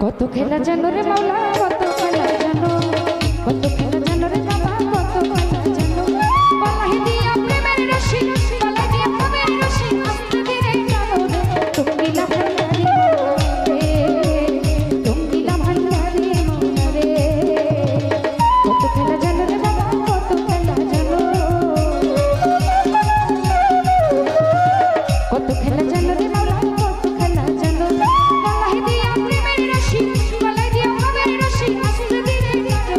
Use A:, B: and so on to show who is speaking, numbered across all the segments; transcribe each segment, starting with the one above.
A: কত খেলা জানো রে মাওলা কত খেলা জানো কত খেলা জানো রে বাবা কত খেলা জানো বলাই দিয়া প্রেমের রশি বলাই দিয়া প্রেমের রশি আস্তে ধীরে জানো রে তুমি না ভান্ডারি রে তুমি না ভান্ডারি রে কত খেলা জানো রে বাবা কত খেলা জানো কত খেলা জানো রে মাওলা কত খেলা জানো বলাই দিয়া প্রেমের রশি বলাই দিয়া প্রেমের রশি আস্তে ধীরে জানো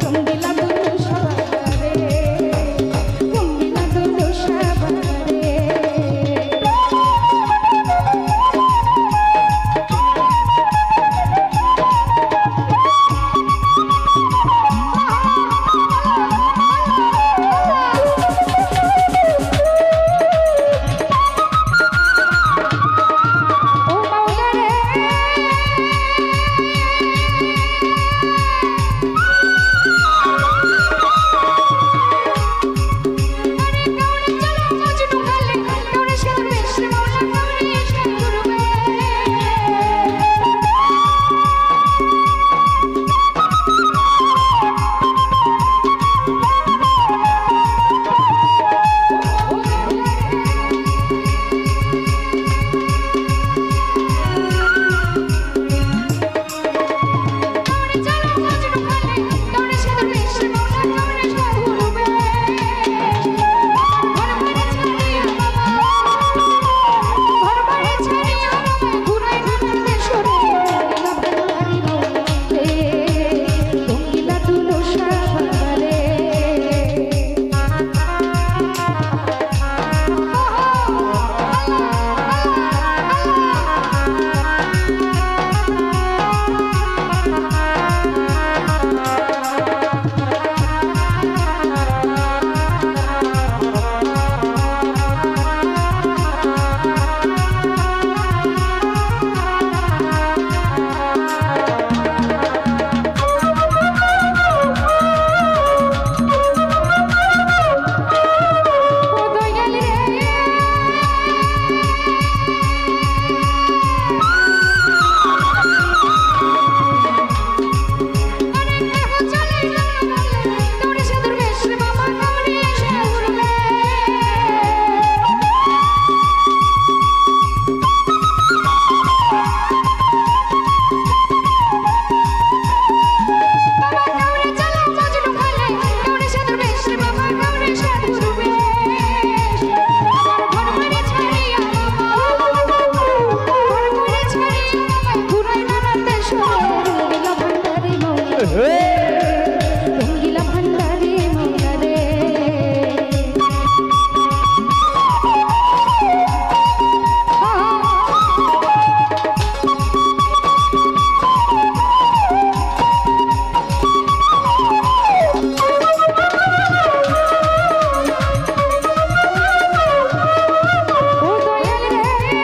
A: তুমি না দুলু সবারে তুমি না দুলু সবারে ও মাওলা রে আরে কাউরে চলো মজনু খালে কাউরে শর্মেশ মাওলা কাউরে ইশক করবে কাউরে চলো মজনু খালে কাউরে শর্মেশ মাওলা কাউরে ইশক করবে ঘর বাড়ি ছাড়িয়া বাবা ঘর বাড়ি ছাড়িয়া বাবা ঘুরাই ঘুরাই সরে না ভান্ডারি রে তুমি না দুলু সবারে ও দয়াল রে আরে কেহ চলে গেল কাউরে সাধুর বেশ বাবা কাউরে এসে ঘুরবে বাবা কাউরে চলো মজনু খালে কাউরে সাধুর বেশ বাবা কাউরে এসে ঘুরবে আমার ঘর বাড়ি ছাড়িয়া বাবা ঘর বাড়ি ছাড়িয়া বাবা ঘুরাই নানান দেশে রঙ্গিলা ভান্ডারি মৌলা রঙ্গিলা ভান্ডারি মৌলা রে ও দয়াল রে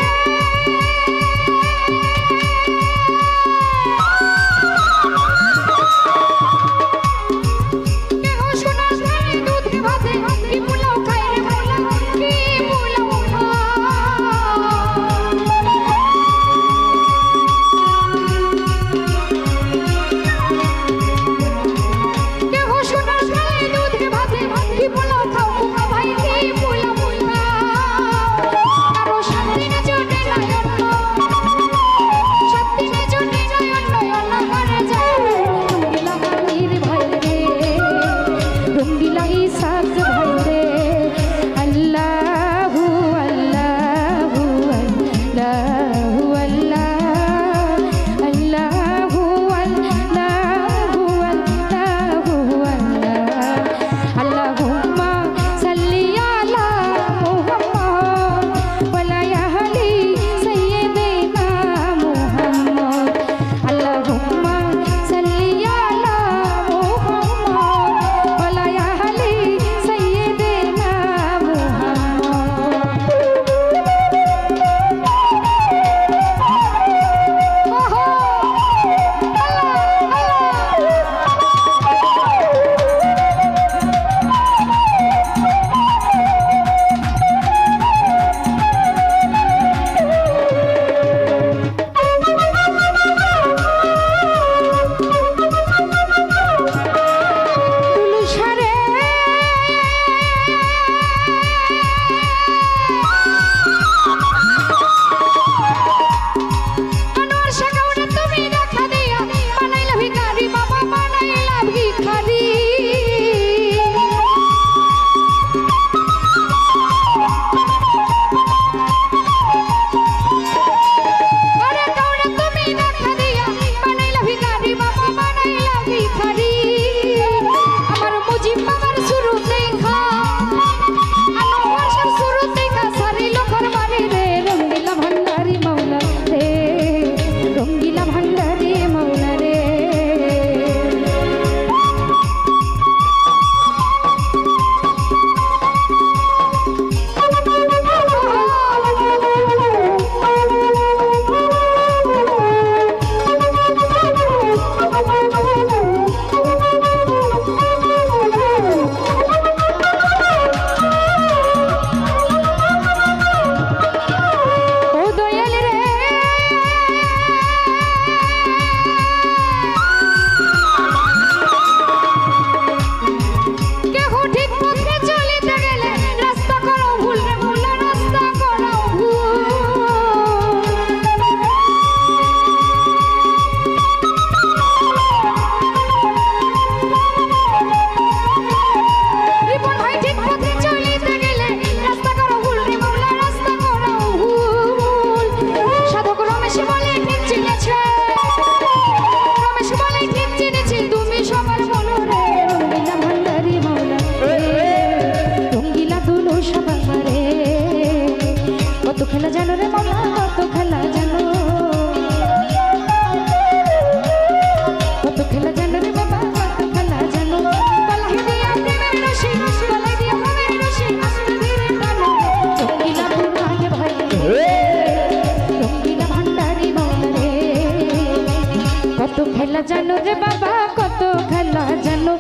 A: কত খেলা জানো রে বাবা কত খেলা জানো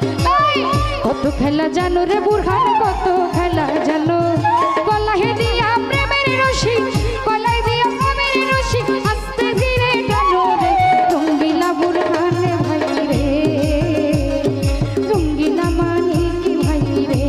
A: কত খেলা জানো রে বুরহান কত খেলা জানো গলায় দিয়া প্রেমের রশি গলায় দিয়া প্রেমের রশি আস্তে ধীরে টানো রে রঙ্গিলা বুরহান ভাই রে রঙ্গিলা মানিক ভাই রে